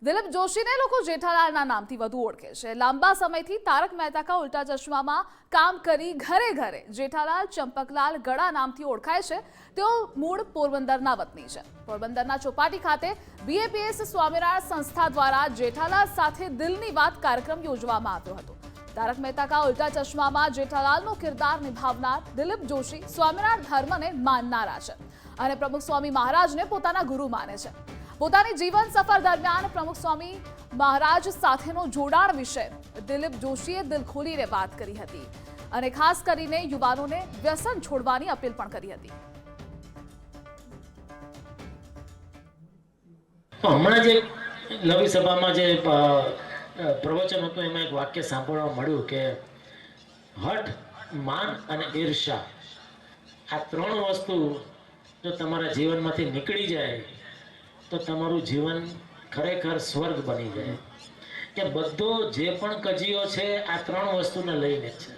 દિલીપ જોશીને લોકો જેઠાલાલના નામથી વધુ ઓળખે છે। લાંબા સમયથી તારક મહેતા કા ઉલ્ટા ચશ્મામાં કામ કરી ઘરે ઘરે જેઠાલાલ ચંપકલાલ ગળા નામથી ઓળખાય છે। તેઓ મૂળ પોરબંદરના વતની છે। પોરબંદરના ચોપાટી ખાતે બીએપીએસ સ્વામિનારાયણ સંસ્થા દ્વારા જેઠાલાલ સાથે દિલની વાત કાર્યક્રમ યોજવામાં આવ્યો હતો। તારક મહેતા કા ઉલ્ટા ચશ્મામાં જેઠાલાલનો કિરદાર નિભાવનાર દિલીપ જોશી સ્વામિનારાયણ ધર્મને માનનારા છે અને પ્રમુખ સ્વામી મહારાજને પોતાના ગુરુ માને છે। પોતાની જીવન સફર દરમિયાન પ્રમુખ સ્વામી મહારાજ સાથેનો જોડાણ વિશે દિલીપ જોશીએ દિલ ખોલીને વાત કરી હતી અને ખાસ કરીને યુવાનોને વ્યસન છોડવાની અપીલ પણ કરી હતી। હમણાં જે નવી સભામાં જે પ્રવચન હતું એમાં એક વાક્ય સાંભળવા મળ્યું કે હઠ, માન અને ઈર્ષા આ ત્રણ વસ્તુ જો તમારા જીવનમાંથી નીકળી જાય તો તમારું જીવન ખરેખર સ્વર્ગ બની જાય। કે બધો જે પણ કજીયો છે આ ત્રણ વસ્તુને લઈને છે।